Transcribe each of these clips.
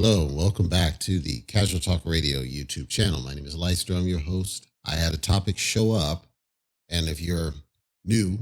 Hello, and welcome back to the Casual Talk Radio YouTube channel. My name is Leicester. I'm your host. I had a topic show up, and if you're new,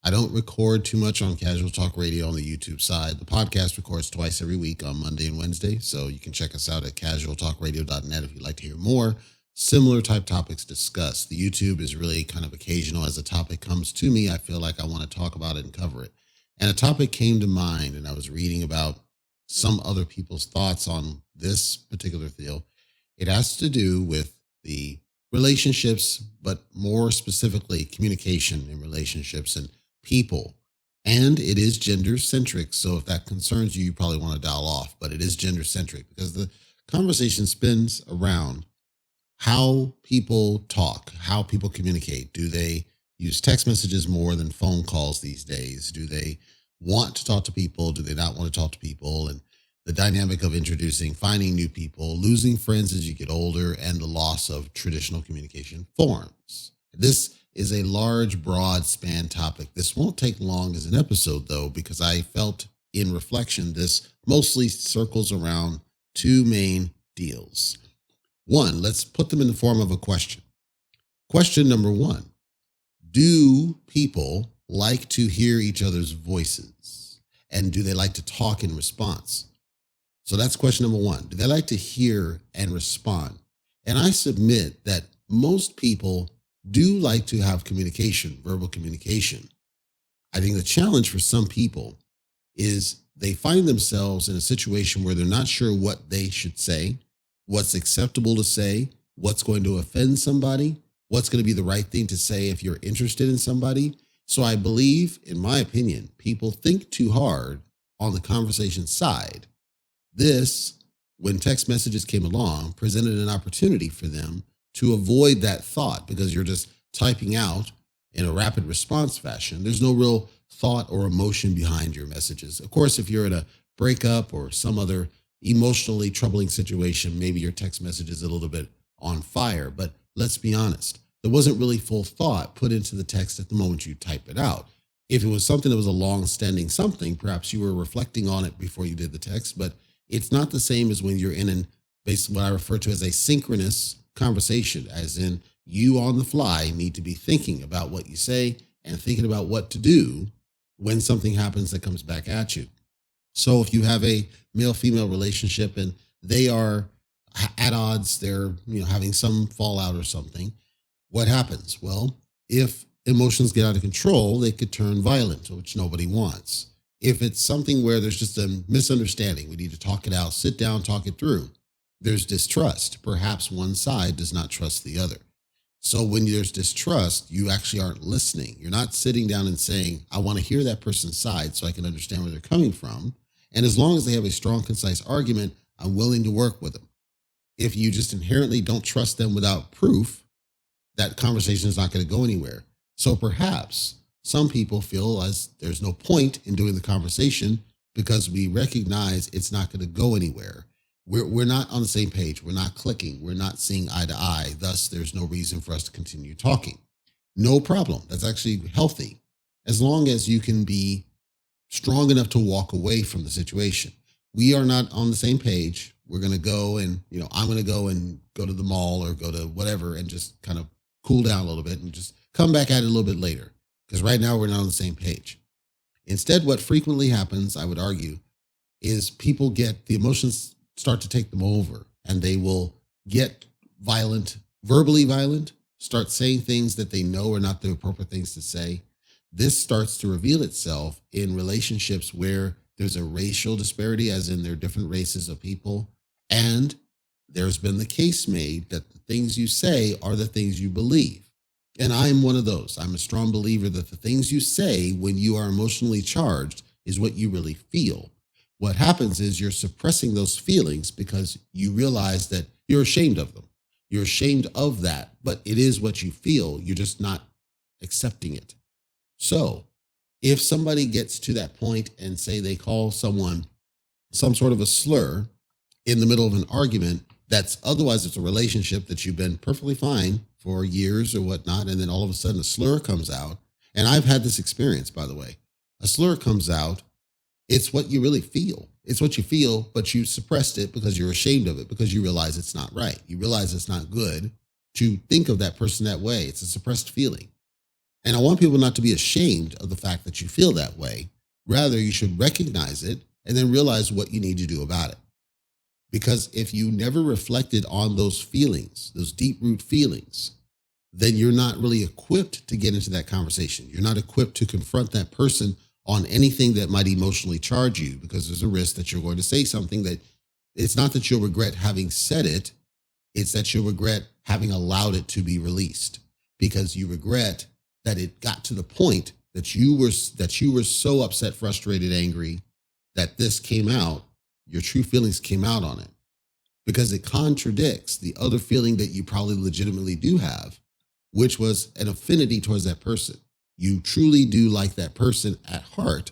I don't record too much on Casual Talk Radio on the YouTube side. The podcast records twice every week on Monday and Wednesday, so you can check us out at casualtalkradio.net if you'd like to hear more similar type topics discussed. The YouTube is really kind of occasional. As a topic comes to me, I feel like I want to talk about it and cover it. And a topic came to mind, and I was reading about some other people's thoughts on this particular field. It has to do with the relationships, but more specifically, communication in relationships and people. And it is gender centric. So if that concerns you, you probably want to dial off, but it is gender centric because the conversation spins around how people talk, how people communicate. Do they use text messages more than phone calls these days? Do they want to talk to people? Do they not want to talk to people? And the dynamic of introducing, finding new people, losing friends as you get older, and the loss of traditional communication forms. This is a large, broad span topic. This won't take long as an episode, though, because I felt in reflection, this mostly circles around two main deals. One, let's put them in the form of a question. Question number one: do people like to hear each other's voices? And do they like to talk in response? So that's question number one. Do they like to hear and respond? And I submit that most people do like to have communication, verbal communication. I think the challenge for some people is they find themselves in a situation where they're not sure what they should say, what's acceptable to say, what's going to offend somebody, what's going to be the right thing to say if you're interested in somebody. So I believe, in my opinion, people think too hard on the conversation side. This, when text messages came along, presented an opportunity for them to avoid that thought because you're just typing out in a rapid response fashion. There's no real thought or emotion behind your messages. Of course, if you're in a breakup or some other emotionally troubling situation, maybe your text message is a little bit on fire. But let's be honest, there wasn't really full thought put into the text at the moment you type it out. If it was something that was a long-standing something, perhaps you were reflecting on it before you did the text, but it's not the same as when you're in basically what I refer to as a synchronous conversation, as in you on the fly need to be thinking about what you say and thinking about what to do when something happens that comes back at you. So if you have a male-female relationship and they are at odds, they're having some fallout or something, what happens? Well, if emotions get out of control, they could turn violent, which nobody wants. If it's something where there's just a misunderstanding, we need to talk it out, sit down, talk it through. There's distrust. Perhaps one side does not trust the other. So when there's distrust, you actually aren't listening. You're not sitting down and saying, I want to hear that person's side so I can understand where they're coming from. And as long as they have a strong, concise argument, I'm willing to work with them. If you just inherently don't trust them without proof, that conversation is not going to go anywhere. So perhaps some people feel as there's no point in doing the conversation because we recognize it's not going to go anywhere. We're not on the same page. We're not clicking. We're not seeing eye to eye. Thus, there's no reason for us to continue talking. No problem. That's actually healthy as long as you can be strong enough to walk away from the situation. We are not on the same page. We're going to go and, I'm going to go to the mall or go to whatever and just kind of cool down a little bit and just come back at it a little bit later. Because right now we're not on the same page. Instead, what frequently happens, I would argue, is people get the emotions start to take them over and they will get violent, verbally violent, start saying things that they know are not the appropriate things to say. This starts to reveal itself in relationships where there's a racial disparity, as in there are different races of people. And there's been the case made that the things you say are the things you believe. And I'm one of those. I'm a strong believer that the things you say when you are emotionally charged is what you really feel. What happens is you're suppressing those feelings because you realize that you're ashamed of them. You're ashamed of that, but it is what you feel. You're just not accepting it. So if somebody gets to that point and say they call someone some sort of a slur in the middle of an argument, that's otherwise it's a relationship that you've been perfectly fine for years or whatnot. And then all of a sudden a slur comes out. And I've had this experience, by the way. A slur comes out. It's what you really feel. It's what you feel, but you suppressed it because you're ashamed of it, because you realize it's not right. You realize it's not good to think of that person that way. It's a suppressed feeling. And I want people not to be ashamed of the fact that you feel that way. Rather, you should recognize it and then realize what you need to do about it. Because if you never reflected on those feelings, those deep root feelings, then you're not really equipped to get into that conversation. You're not equipped to confront that person on anything that might emotionally charge you, because there's a risk that you're going to say something that it's not that you'll regret having said it, it's that you'll regret having allowed it to be released, because you regret that it got to the point that you were so upset, frustrated, angry that this came out, your true feelings came out on it, because it contradicts the other feeling that you probably legitimately do have, which was an affinity towards that person. You truly do like that person at heart,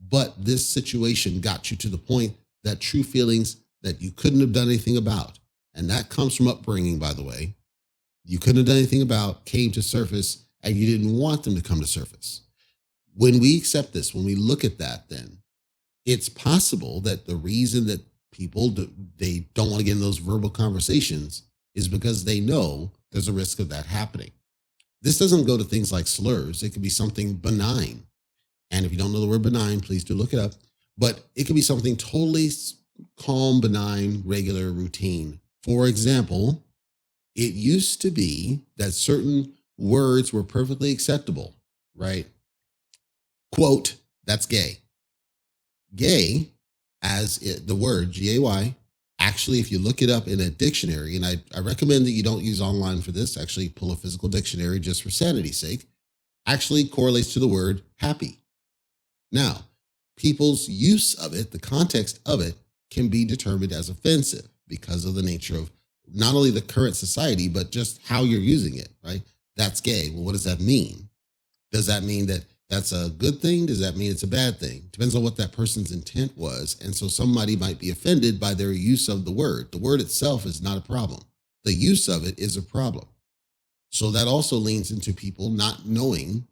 but this situation got you to the point that true feelings that you couldn't have done anything about, and that comes from upbringing, by the way, you couldn't have done anything about, came to surface, and you didn't want them to come to surface. When we accept this, when we look at that, then it's possible that the reason that they don't want to get in those verbal conversations is because they know there's a risk of that happening. This doesn't go to things like slurs. It could be something benign. And if you don't know the word benign, please do look it up. But it could be something totally calm, benign, regular, routine. For example, it used to be that certain words were perfectly acceptable, right? Quote, that's gay. Gay, the word Gay, actually, if you look it up in a dictionary, and I recommend that you don't use online for this, actually pull a physical dictionary just for sanity's sake, actually correlates to the word happy. Now, people's use of it, the context of it, can be determined as offensive because of the nature of not only the current society, but just how you're using it, right? That's gay. Well, what does that mean? Does that mean that that's a good thing? Does that mean it's a bad thing? Depends on what that person's intent was. And so somebody might be offended by their use of the word. The word itself is not a problem. The use of it is a problem. So that also leans into people not knowing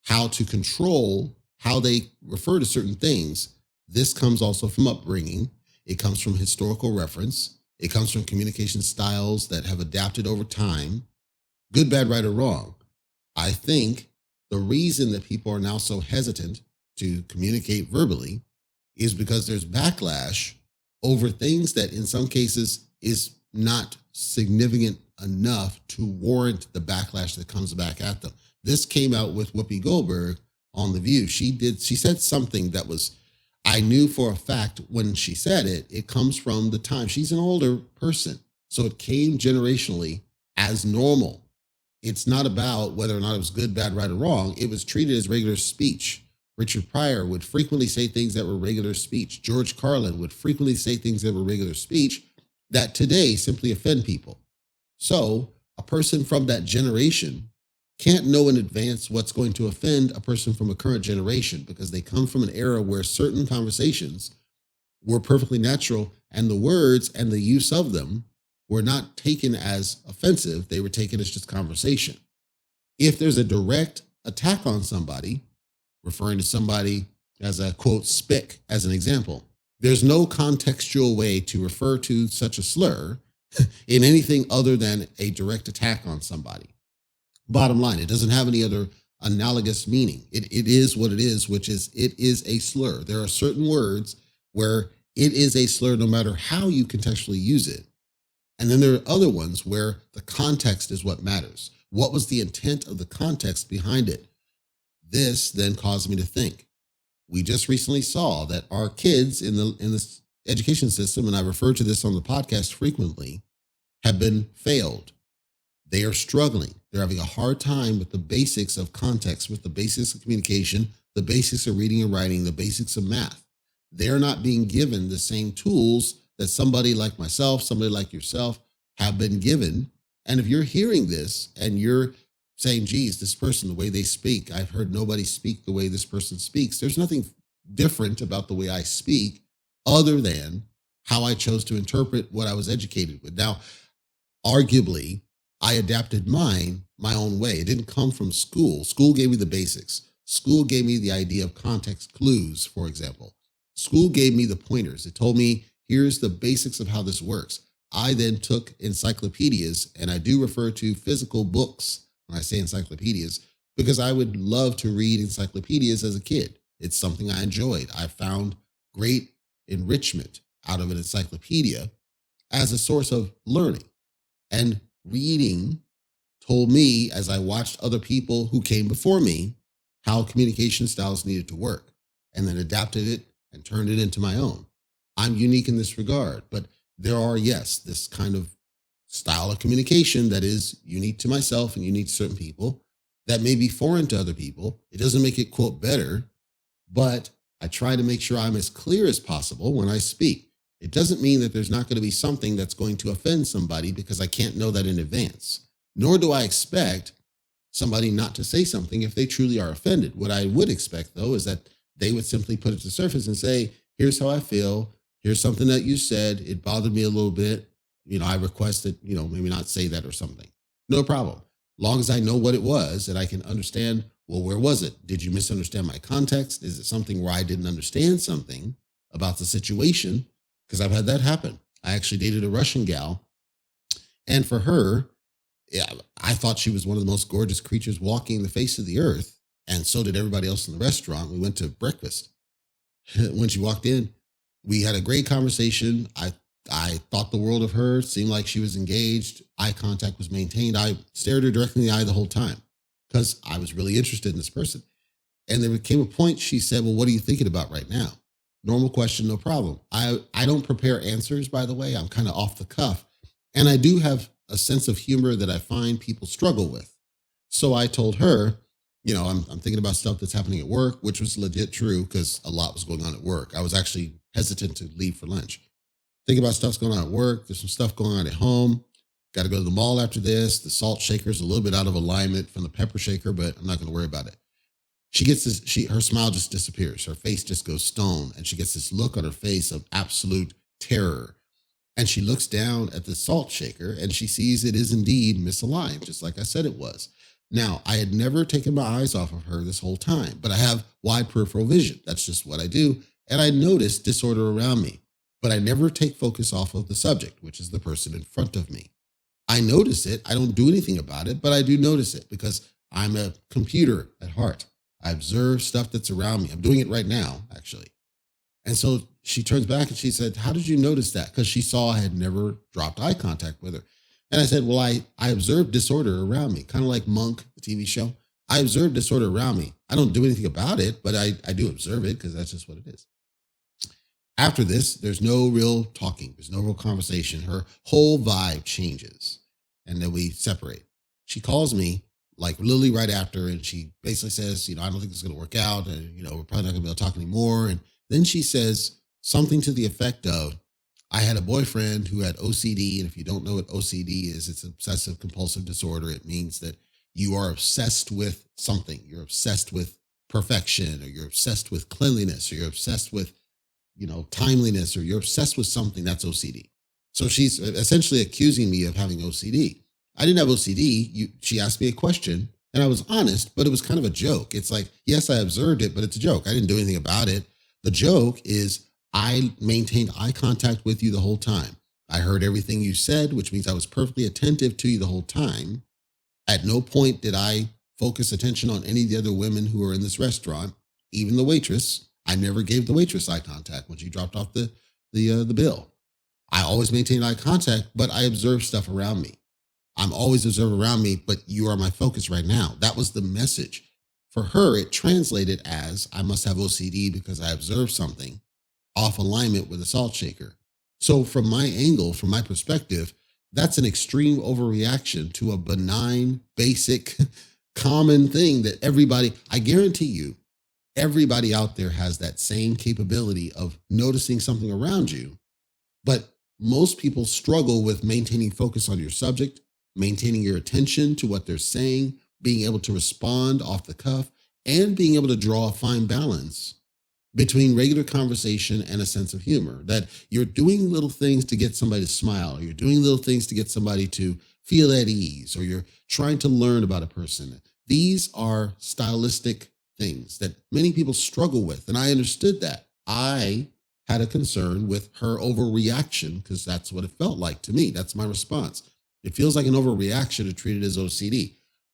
how to control how they refer to certain things. This comes also from upbringing. It comes from historical reference. It comes from communication styles that have adapted over time. Good, bad, right, or wrong. I think the reason that people are now so hesitant to communicate verbally is because there's backlash over things that in some cases is not significant enough to warrant the backlash that comes back at them. This came out with Whoopi Goldberg on The View. She said something that was, I knew for a fact when she said it, it comes from the time. She's an older person. So it came generationally as normal. It's not about whether or not it was good, bad, right, or wrong. It was treated as regular speech. Richard Pryor would frequently say things that were regular speech. George Carlin would frequently say things that were regular speech that today simply offend people. So a person from that generation can't know in advance what's going to offend a person from a current generation, because they come from an era where certain conversations were perfectly natural and the words and the use of them were not taken as offensive. They were taken as just conversation. If there's a direct attack on somebody, referring to somebody as a quote spick as an example, there's no contextual way to refer to such a slur in anything other than a direct attack on somebody. Bottom line, it doesn't have any other analogous meaning. It is what it is, which is it is a slur. There are certain words where it is a slur no matter how you contextually use it. And then there are other ones where the context is what matters. What was the intent of the context behind it? This then caused me to think. We just recently saw that our kids in this education system, and I refer to this on the podcast frequently, have been failed. They are struggling. They're having a hard time with the basics of context, with the basics of communication, the basics of reading and writing, the basics of math. They're not being given the same tools that somebody like myself, somebody like yourself have been given. And if you're hearing this and you're saying, geez, this person, the way they speak, I've heard nobody speak the way this person speaks. There's nothing different about the way I speak other than how I chose to interpret what I was educated with. Now, arguably, I adapted mine my own way. It didn't come from school. School gave me the basics. School gave me the idea of context clues, for example. School gave me the pointers. It told me, here's the basics of how this works. I then took encyclopedias, and I do refer to physical books when I say encyclopedias, because I would love to read encyclopedias as a kid. It's something I enjoyed. I found great enrichment out of an encyclopedia as a source of learning. And reading told me, as I watched other people who came before me, how communication styles needed to work, and then adapted it and turned it into my own. I'm unique in this regard, but there are, yes, this kind of style of communication that is unique to myself and unique to certain people that may be foreign to other people. It doesn't make it, quote, better, but I try to make sure I'm as clear as possible when I speak. It doesn't mean that there's not going to be something that's going to offend somebody because I can't know that in advance. Nor do I expect somebody not to say something if they truly are offended. What I would expect, though, is that they would simply put it to the surface and say, here's how I feel. Here's something that you said. It bothered me a little bit. I request that, maybe not say that or something. No problem. Long as I know what it was and I can understand, well, where was it? Did you misunderstand my context? Is it something where I didn't understand something about the situation? Because I've had that happen. I actually dated a Russian gal. And for her, yeah, I thought she was one of the most gorgeous creatures walking the face of the earth. And so did everybody else in the restaurant. We went to breakfast. When she walked in, we had a great conversation. I thought the world of her, seemed like she was engaged. Eye contact was maintained. I stared her directly in the eye the whole time because I was really interested in this person. And there came a point she said, well, what are you thinking about right now? Normal question, no problem. I don't prepare answers, by the way. I'm kind of off the cuff. And I do have a sense of humor that I find people struggle with. So I told her, I'm thinking about stuff that's happening at work, which was legit true because a lot was going on at work. I was actually hesitant to leave for lunch. Think about stuff's going on at work. There's some stuff going on at home. Got to go to the mall after this. The salt shaker's a little bit out of alignment from the pepper shaker, but I'm not going to worry about it. She gets this, her smile just disappears. Her face just goes stone. And she gets this look on her face of absolute terror. And she looks down at the salt shaker and she sees it is indeed misaligned, just like I said it was. Now, I had never taken my eyes off of her this whole time, but I have wide peripheral vision. That's just what I do. And I noticed disorder around me, but I never take focus off of the subject, which is the person in front of me. I notice it. I don't do anything about it, but I do notice it because I'm a computer at heart. I observe stuff that's around me. I'm doing it right now, actually. And so she turns back and she said, how did you notice that? Because she saw I had never dropped eye contact with her. And I said, well, I observed disorder around me, kind of like Monk, the TV show. I observe disorder around me. I don't do anything about it, but I do observe it because that's just what it is. After this, there's no real talking. There's no real conversation. Her whole vibe changes. And then we separate. She calls me like literally right after. And she basically says, I don't think this is going to work out. And, we're probably not going to be able to talk anymore. And then she says something to the effect of, I had a boyfriend who had OCD. And if you don't know what OCD is, it's obsessive compulsive disorder. It means that you are obsessed with something. You're obsessed with perfection, or you're obsessed with cleanliness, or you're obsessed with, timeliness, or you're obsessed with something. That's OCD. So she's essentially accusing me of having OCD. I didn't have OCD. She asked me a question and I was honest, but it was kind of a joke. It's like, yes, I observed it, but it's a joke. I didn't do anything about it. The joke is I maintained eye contact with you the whole time. I heard everything you said, which means I was perfectly attentive to you the whole time. At no point did I focus attention on any of the other women who were in this restaurant, even the waitress. I never gave the waitress eye contact when she dropped off the bill. I always maintained eye contact, but I observed stuff around me. I'm always observing around me, but you are my focus right now. That was the message. For her, it translated as I must have OCD because I observed something off alignment with a salt shaker. So from my angle, from my perspective, that's an extreme overreaction to a benign, basic, common thing that everybody, I guarantee you, everybody out there has that same capability of noticing something around you. But most people struggle with maintaining focus on your subject, maintaining your attention to what they're saying, being able to respond off the cuff, and being able to draw a fine balance between regular conversation and a sense of humor. That you're doing little things to get somebody to smile, or you're doing little things to get somebody to feel at ease, or you're trying to learn about a person. These are stylistic things that many people struggle with. And I understood that. I had a concern with her overreaction because that's what it felt like to me. That's my response. It feels like an overreaction to treat it as OCD.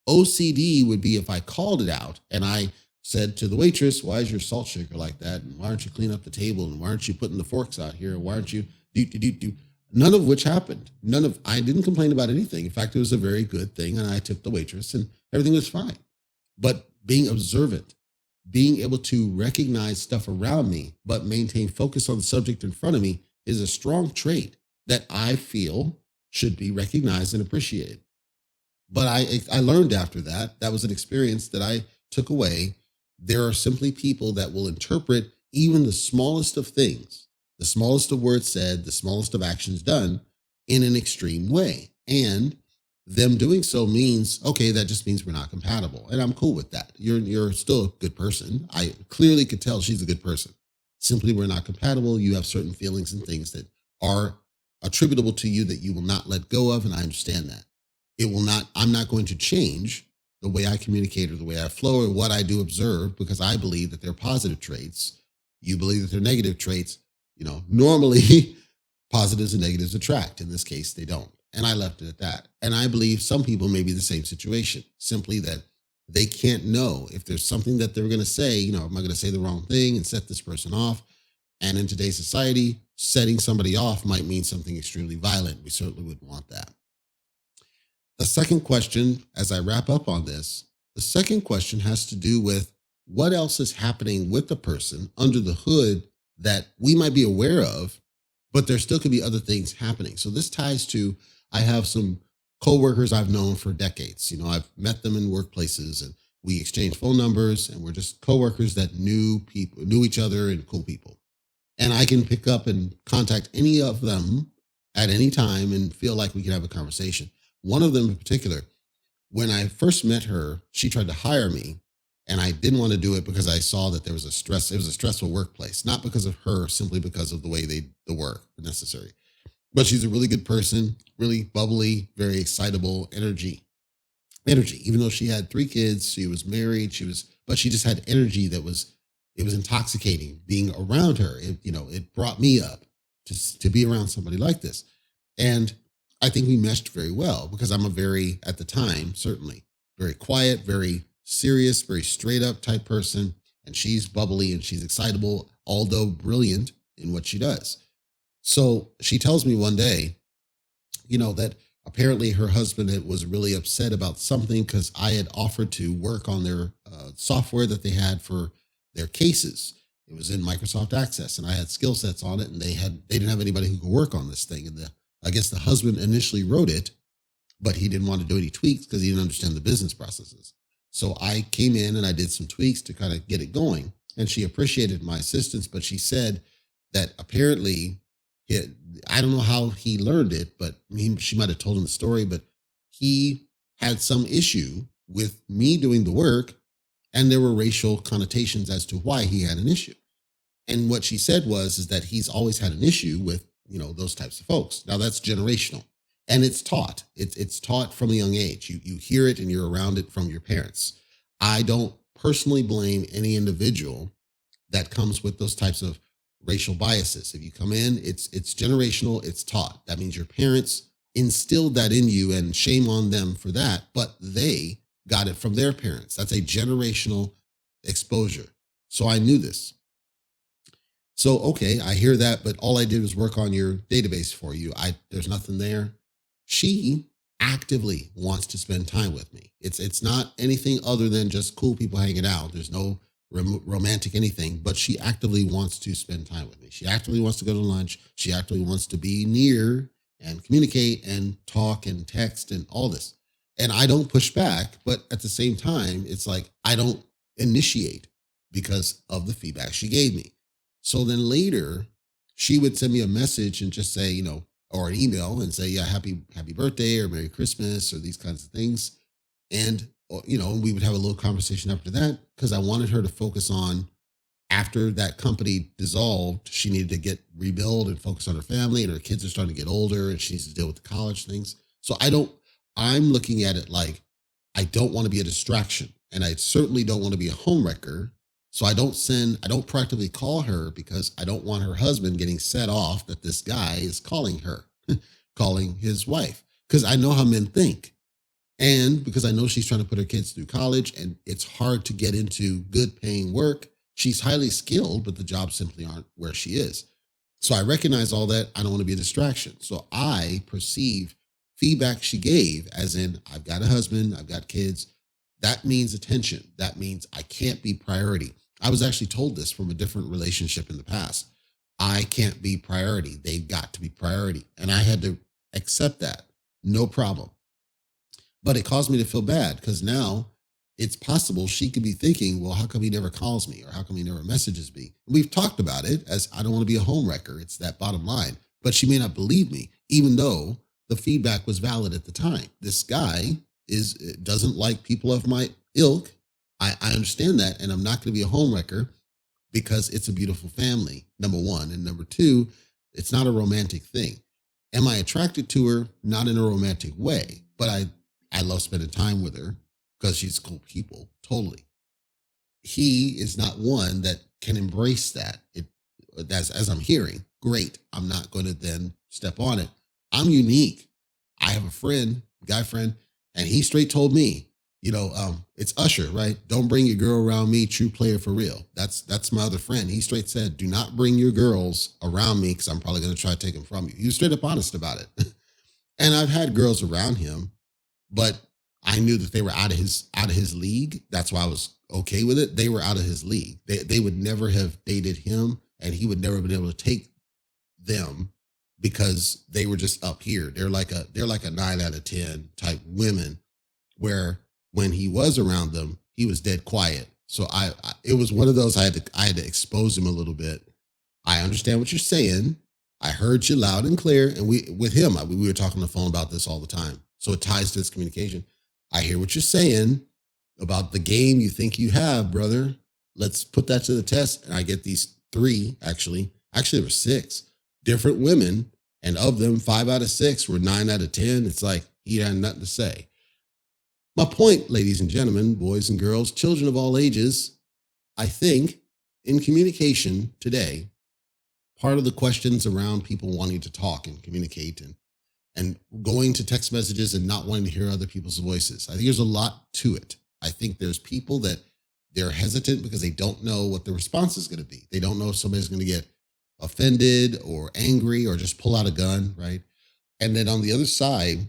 OCD would be if I called it out and I said to the waitress, "Why is your salt shaker like that? And why aren't you cleaning up the table? And why aren't you putting the forks out here? And why aren't you do?" None of which happened. I didn't complain about anything. In fact, it was a very good thing. And I tipped the waitress and everything was fine. But being observant, being able to recognize stuff around me, but maintain focus on the subject in front of me is a strong trait that I feel should be recognized and appreciated. But I learned after that, that was an experience that I took away. There are simply people that will interpret even the smallest of things, the smallest of words said, the smallest of actions done in an extreme way. And them doing so means, okay, that just means we're not compatible. And I'm cool with that. You're still a good person. I clearly could tell she's a good person. Simply we're not compatible. You have certain feelings and things that are attributable to you that you will not let go of. And I understand that. It will not, I'm not going to change the way I communicate or the way I flow or what I do observe because I believe that they're positive traits. You believe that they're negative traits. Normally positives and negatives attract. In this case, they don't. And I left it at that. And I believe some people may be the same situation, simply that they can't know if there's something that they're going to say, am I going to say the wrong thing and set this person off? And in today's society, setting somebody off might mean something extremely violent. We certainly wouldn't want that. The second question, as I wrap up on this, the second question has to do with what else is happening with the person under the hood that we might be aware of, but there still could be other things happening. So this ties to, I have some coworkers I've known for decades. I've met them in workplaces and we exchange phone numbers and we're just coworkers that knew each other and cool people. And I can pick up and contact any of them at any time and feel like we can have a conversation. One of them in particular, when I first met her, she tried to hire me and I didn't want to do it because I saw that it was a stressful workplace, not because of her, simply because of the way the work necessary. But she's a really good person, really bubbly, very excitable, energy. Even though she had 3 kids, she was married, but she just had energy it was intoxicating being around her. It brought me up to be around somebody like this. And I think we meshed very well because I'm at the time, certainly very quiet, very serious, very straight up type person. And she's bubbly and she's excitable, although brilliant in what she does. So she tells me one day, that apparently her husband was really upset about something because I had offered to work on their software that they had for their cases. It was in Microsoft Access and I had skill sets on it and they didn't have anybody who could work on this thing. And I guess the husband initially wrote it, but he didn't want to do any tweaks because he didn't understand the business processes. So I came in and I did some tweaks to kind of get it going. And she appreciated my assistance, but she said that apparently, I don't know how he learned it, but she might have told him the story, but he had some issue with me doing the work and there were racial connotations as to why he had an issue. And what she said is that he's always had an issue with, those types of folks. Now that's generational and it's taught. It's taught from a young age. You hear it and you're around it from your parents. I don't personally blame any individual that comes with those types of racial biases. If you come in, it's generational, it's taught. That means your parents instilled that in you and shame on them for that, but they got it from their parents. That's a generational exposure. So I knew this. So, okay, I hear that, but all I did was work on your database for you. There's nothing there. She actively wants to spend time with me. It's not anything other than just cool people hanging out. There's no romantic anything, but she actively wants to spend time with me. She actively wants to go to lunch. She actively wants to be near and communicate and talk and text and all this. And I don't push back, but at the same time, it's like I don't initiate because of the feedback she gave me. So then later, she would send me a message and just say, or an email and say, yeah, happy birthday or Merry Christmas or these kinds of things. And, we would have a little conversation after that because I wanted her to focus on after that company dissolved, she needed to get rebuild and focus on her family and her kids are starting to get older and she needs to deal with the college things. So I'm looking at it like I don't want to be a distraction and I certainly don't want to be a homewrecker So I don't practically call her because I don't want her husband getting set off that this guy is calling her, calling his wife. Because I know how men think. And because I know she's trying to put her kids through college and it's hard to get into good paying work. She's highly skilled, but the jobs simply aren't where she is. So I recognize all that. I don't want to be a distraction. So I perceive feedback she gave as in, I've got a husband, I've got kids. That means attention. That means I can't be priority. I was actually told this from a different relationship in the past. I can't be priority. They've got to be priority. And I had to accept that. No problem. But it caused me to feel bad because now it's possible she could be thinking, well, how come he never calls me or how come he never messages me? We've talked about it as I don't want to be a home wrecker. It's that bottom line. But she may not believe me, even though the feedback was valid at the time. This guy doesn't like people of my ilk. I understand that. And I'm not going to be a home wrecker because it's a beautiful family, number one. And number two, it's not a romantic thing. Am I attracted to her? Not in a romantic way, but I love spending time with her because she's cool people. Totally. He is not one that can embrace that. As I'm hearing, great. I'm not going to then step on it. I'm unique. I have a friend, guy friend, and he straight told me, it's Usher, right? Don't bring your girl around me, true player for real. That's my other friend. He straight said, do not bring your girls around me because I'm probably going to try to take them from you. He was straight up honest about it. And I've had girls around him, but I knew that they were out of his league. That's why I was okay with it. They were out of his league. They would never have dated him, and he would never have been able to take them because they were just up here. They're like a 9 out of 10 type women, where when he was around them, he was dead quiet. So it was one of those I had to expose him a little bit. I understand what you're saying. I heard you loud and clear. And we were talking on the phone about this all the time. So it ties to this communication. I hear what you're saying about the game you think you have, brother. Let's put that to the test. And I get these three, actually there were six different women. And of them, 5 out of 6 were 9 out of 10. It's like he had nothing to say. My point, ladies and gentlemen, boys and girls, children of all ages, I think in communication today, part of the questions around people wanting to talk and communicate and going to text messages and not wanting to hear other people's voices. I think there's a lot to it. I think there's people that they're hesitant because they don't know what the response is going to be. They don't know if somebody's going to get offended or angry or just pull out a gun, right? And then on the other side,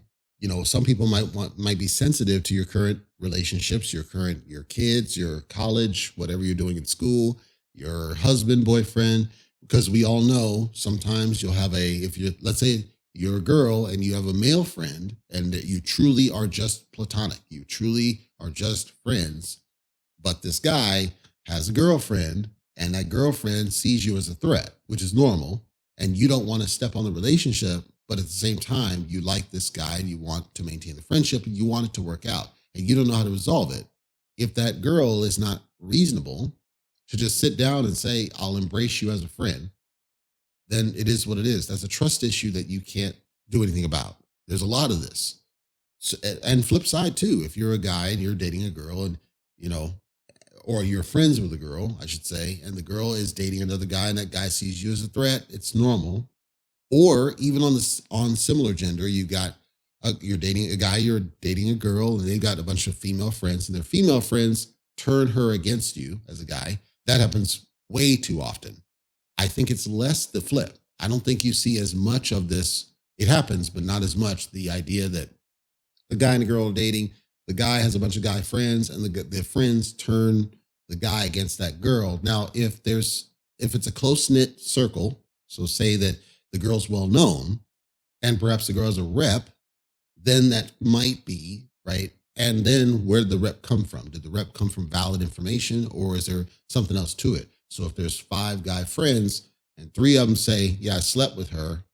some people might be sensitive to your current relationships, your kids, your college, whatever you're doing in school, your husband, boyfriend, because we all know sometimes you'll have let's say you're a girl and you have a male friend and that you truly are just platonic. You truly are just friends. But this guy has a girlfriend and that girlfriend sees you as a threat, which is normal. And you don't want to step on the relationship. But at the same time, you like this guy and you want to maintain the friendship and you want it to work out and you don't know how to resolve it. If that girl is not reasonable to just sit down and say, I'll embrace you as a friend, then it is what it is. That's a trust issue that you can't do anything about. There's a lot of this. So, and flip side too, if you're a guy and you're dating a girl and, or you're friends with a girl, I should say, and the girl is dating another guy and that guy sees you as a threat, it's normal. Or even on similar gender, you're dating a guy, you're dating a girl, and they've got a bunch of female friends, and their female friends turn her against you as a guy. That happens way too often. I think it's less the flip. I don't think you see as much of this. It happens, but not as much. The idea that the guy and the girl are dating, the guy has a bunch of guy friends, and the friends turn the guy against that girl. Now, if it's a close knit circle, so say that the girl's well known, and perhaps the girl's a rep, then that might be right. And then where did the rep come from? Did the rep come from valid information or is there something else to it? So if there's 5 guy friends and 3 of them say, yeah, I slept with her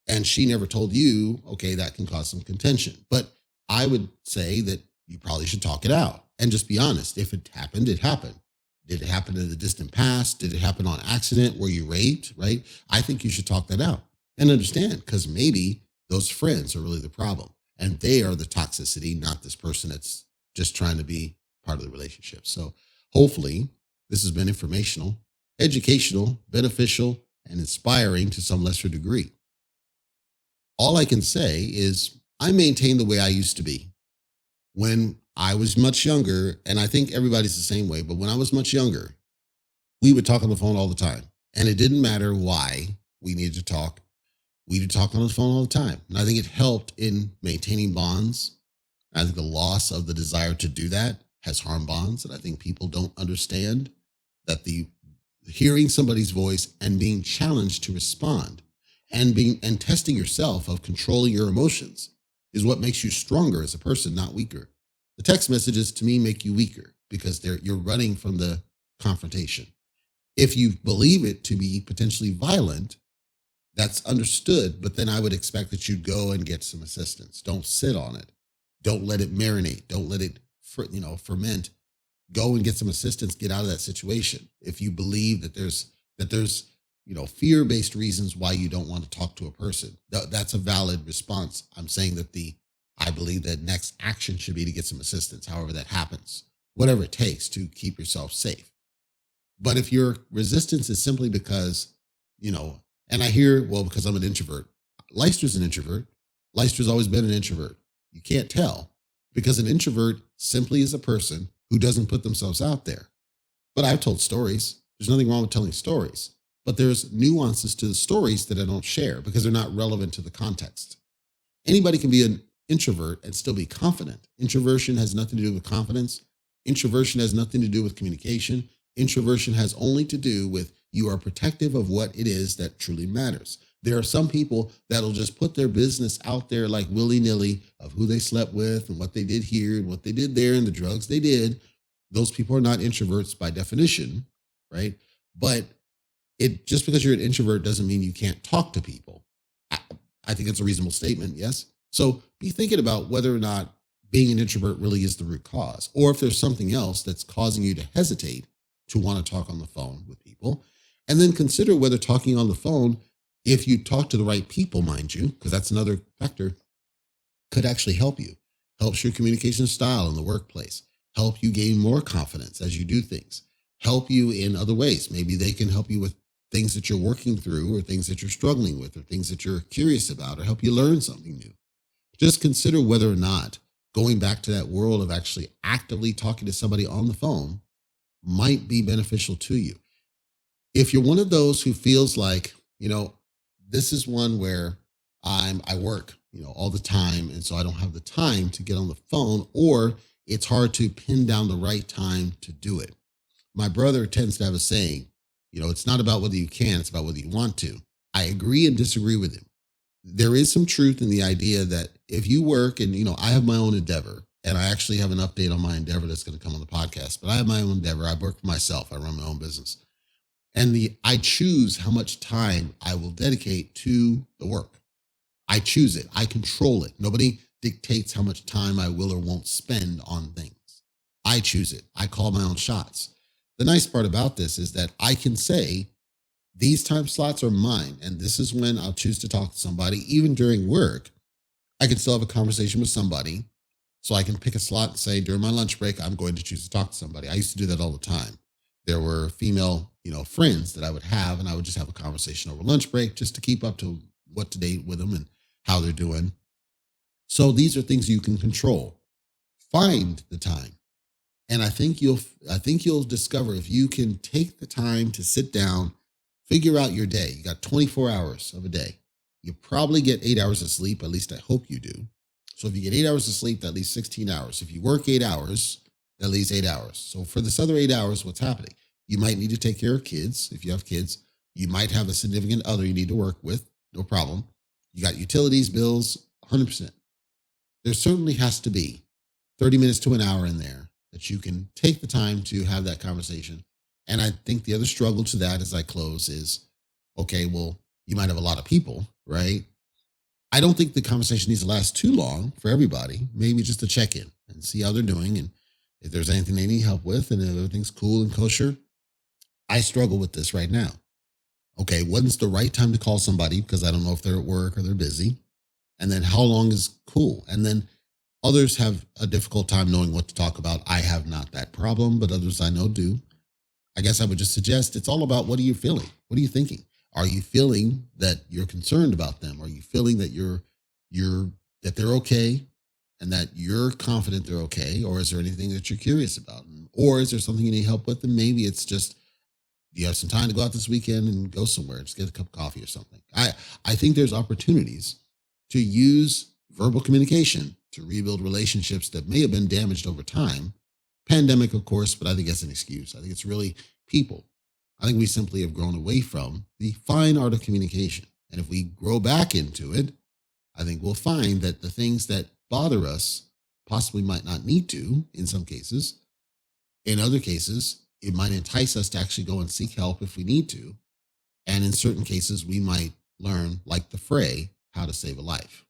and she never told you, okay, that can cause some contention. But I would say that you probably should talk it out and just be honest. If it happened, it happened. Did it happen in the distant past? Did it happen on accident? Were you raped? Right? I think you should talk that out and understand because maybe those friends are really the problem and they are the toxicity, not this person that's just trying to be part of the relationship. So hopefully This has been informational, educational, beneficial, and inspiring to some lesser degree. All I can say is I maintain the way I used to be when I was much younger. And I think everybody's the same way, but when I was much younger, we would talk on the phone all the time. And it didn't matter why we needed to talk. We would talk on the phone all the time. And I think it helped in maintaining bonds. I think the loss of the desire to do that has harmed bonds. And I think people don't understand that the hearing somebody's voice and being challenged to respond and being and testing yourself of controlling your emotions is what makes you stronger as a person, not weaker. The text messages to me make you weaker because you're running from the confrontation. If you believe it to be potentially violent, that's understood, but then I would expect that you'd go and get some assistance. Don't sit on it. Don't let it marinate. Don't let it ferment. Go and get some assistance. Get out of that situation. If you believe that there's fear-based reasons why you don't want to talk to a person, that's a valid response. I'm saying that I believe that next action should be to get some assistance, however that happens, whatever it takes to keep yourself safe. But if your resistance is simply because, and I hear, well, because I'm an introvert. Leicester's an introvert. Leicester's always been an introvert. You can't tell because an introvert simply is a person who doesn't put themselves out there. But I've told stories. There's nothing wrong with telling stories. But there's nuances to the stories that I don't share because they're not relevant to the context. Anybody can be an introvert and still be confident. Introversion has nothing to do with confidence. Introversion has nothing to do with communication. Introversion has only to do with you are protective of what it is that truly matters. There are some people that'll just put their business out there like willy-nilly of who they slept with and what they did here and what they did there and the drugs they did. Those people are not introverts by definition, right? But it just because you're an introvert doesn't mean you can't talk to people. I, I think it's a reasonable statement, yes? So be thinking about whether or not being an introvert really is the root cause, or if there's something else that's causing you to hesitate to want to talk on the phone with people. And then consider whether talking on the phone, if you talk to the right people, mind you, because that's another factor, could actually help you. Helps your communication style in the workplace, help you gain more confidence as you do things, help you in other ways. Maybe they can help you with things that you're working through or things that you're struggling with or things that you're curious about or help you learn something new. Just consider whether or not going back to that world of actually actively talking to somebody on the phone might be beneficial to you. If you're one of those who feels like, this is one where I work, all the time. And so I don't have the time to get on the phone, or it's hard to pin down the right time to do it. My brother tends to have a saying, it's not about whether you can, it's about whether you want to. I agree and disagree with him. There is some truth in the idea that if you work and, I have my own endeavor, and I actually have an update on my endeavor that's going to come on the podcast, but I have my own endeavor. I work for myself. I run my own business. And I choose how much time I will dedicate to the work. I choose it. I control it. Nobody dictates how much time I will or won't spend on things. I choose it. I call my own shots. The nice part about this is that I can say these time slots are mine. And this is when I'll choose to talk to somebody. Even during work, I can still have a conversation with somebody. So I can pick a slot and say during my lunch break, I'm going to choose to talk to somebody. I used to do that all the time. There were female, friends that I would have, and I would just have a conversation over lunch break just to keep up to what to date with them and how they're doing. So these are things you can control. Find the time. And I think you'll discover if you can take the time to sit down, figure out your day. You got 24 hours of a day. You probably get 8 hours of sleep. At least I hope you do. So if you get 8 hours of sleep, that leaves 16 hours. If you work 8 hours, that leaves 8 hours. So for this other 8 hours, what's happening? You might need to take care of kids. If you have kids, you might have a significant other you need to work with. No problem. You got utilities, bills, 100%. There certainly has to be 30 minutes to an hour in there that you can take the time to have that conversation. And I think the other struggle to that as I close is, okay, well, you might have a lot of people, right? I don't think the conversation needs to last too long for everybody. Maybe just to check in and see how they're doing and if there's anything they need help with and if everything's cool and kosher. I struggle with this right now. Okay, when's the right time to call somebody because I don't know if they're at work or they're busy? And then how long is cool? And then others have a difficult time knowing what to talk about. I have not that problem, but others I know do. I guess I would just suggest it's all about what are you feeling? What are you thinking? Are you feeling that you're concerned about them? Are you feeling that you're that they're okay and that you're confident they're okay? Or is there anything that you're curious about? Or is there something you need help with? And maybe it's just you have some time to go out this weekend and go somewhere, just get a cup of coffee or something. I think there's opportunities to use verbal communication to rebuild relationships that may have been damaged over time. Pandemic, of course, but I think that's an excuse. I think it's really people. I think we simply have grown away from the fine art of communication. And if we grow back into it, I think we'll find that the things that bother us possibly might not need to in some cases. In other cases, it might entice us to actually go and seek help if we need to. And in certain cases, we might learn, like the fray, how to save a life.